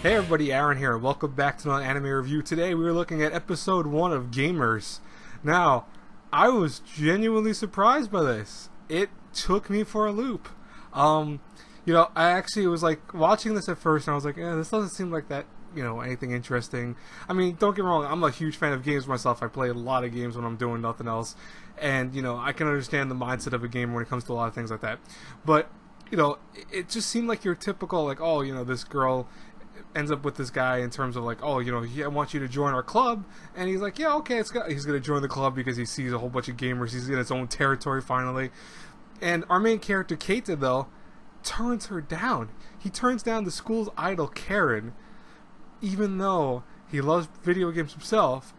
Hey everybody, Aaron here. Welcome back to another anime review. Today we were looking at episode 1 of Gamers. Now, I was genuinely surprised by this. It took me for a loop. I actually was like watching this at first and I was like, this doesn't seem like that, anything interesting. I mean, don't get me wrong, I'm a huge fan of games myself. I play a lot of games when I'm doing nothing else. And, I can understand the mindset of a game when it comes to a lot of things like that. But, it just seemed like your typical, this girl ends up with this guy in terms of like, I want you to join our club, and he's like, yeah, okay, he's gonna join the club because he sees a whole bunch of gamers. He's in his own territory finally, and our main character Keita though turns her down. He turns down the school's idol Karen, even though he loves video games himself,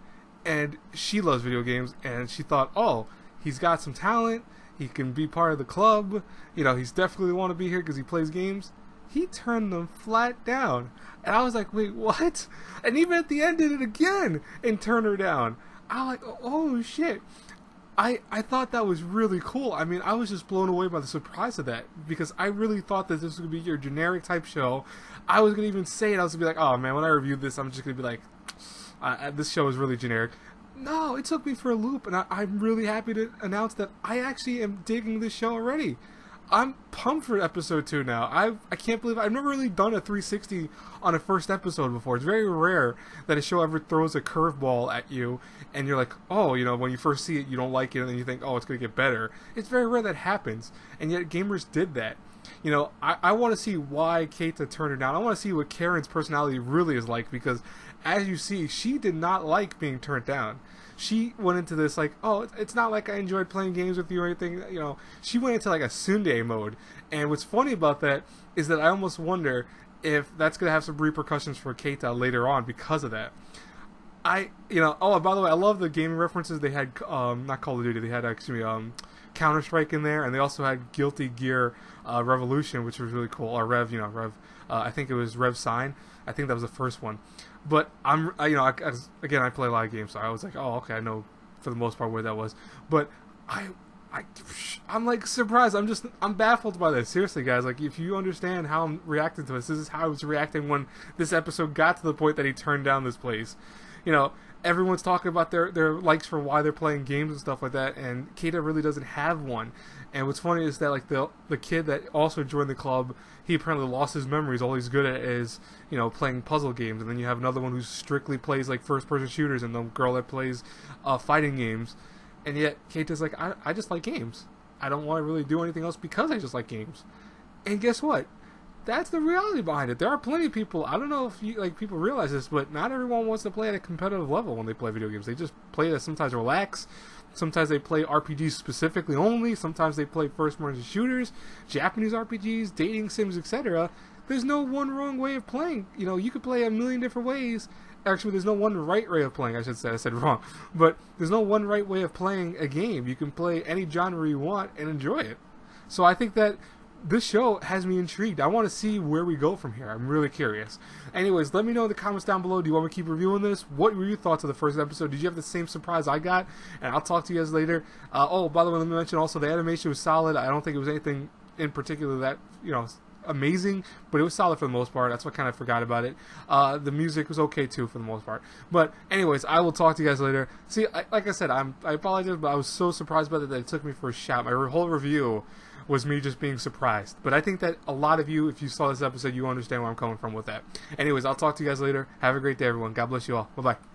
and she loves video games, and she thought, he's got some talent. He can be part of the club. He's definitely want to be here because he plays games. He turned them flat down. And I was like, wait, what? And even at the end did it again and turned her down. I was like, oh shit. I thought that was really cool. I mean, I was just blown away by the surprise of that, because I really thought that this was going to be your generic type show. I was going to even say it. I was going to be like, oh man, when I reviewed this, I'm just going to be like, this show is really generic. No, it took me for a loop, and I'm really happy to announce that I actually am digging this show already. I'm pumped for episode 2 now. I can't believe I've never really done a 360 on a first episode before. It's very rare that a show ever throws a curveball at you and you're like, when you first see it you don't like it and then you think, it's going to get better. It's very rare that happens, and yet Gamers did that. I want to see why Keita turned her down. I want to see what Karen's personality really is like, because as you see, she did not like being turned down. She went into this like, it's not like I enjoyed playing games with you or anything. She went into like a tsundere mode. And what's funny about that is that I almost wonder if that's going to have some repercussions for Keita later on because of that. By the way, I love the gaming references. They had, not Call of Duty, they had actually Counter-Strike in there, and they also had Guilty Gear Revolution, which was really cool. Or Rev, I think it was Rev Sign. I think that was the first one. But I play a lot of games, so I was like, okay, I know for the most part where that was. But I'm like surprised. I'm baffled by this. Seriously, guys, like if you understand how I'm reacting to this is how I was reacting when this episode got to the point that he turned down this place. Everyone's talking about their likes for why they're playing games and stuff like that, and Keita really doesn't have one. And what's funny is that like the kid that also joined the club, he apparently lost his memories. All he's good at is playing puzzle games. And then you have another one who strictly plays like first person shooters, and the girl that plays fighting games. And yet Keita's like, I just like games. I don't want to really do anything else because I just like games. And guess what? That's the reality behind it. There are plenty of people. I don't know if people realize this, but not everyone wants to play at a competitive level when they play video games. They just play to sometimes relax. Sometimes they play RPGs specifically only. Sometimes they play first-person shooters, Japanese RPGs, dating sims, etc. There's no one wrong way of playing. You could play a million different ways. Actually, there's no one right way of playing, I should say. I said wrong. But there's no one right way of playing a game. You can play any genre you want and enjoy it. So I think that this show has me intrigued. I want to see where we go from here. I'm really curious. Anyways, let me know in the comments down below. Do you want me to keep reviewing this? What were your thoughts of the first episode? Did you have the same surprise I got? And I'll talk to you guys later. By the way, let me mention also the animation was solid. I don't think it was anything in particular that, amazing, but it was solid for the most part. That's what kind of forgot about it. The music was okay too for the most part. But anyways, I will talk to you guys later. See, like I said, I apologize, but I was so surprised by that it took me for a shout. My whole review was me just being surprised. But I think that a lot of you, if you saw this episode, you understand where I'm coming from with that. Anyways, I'll talk to you guys later. Have a great day, everyone. God bless you all. Bye-bye.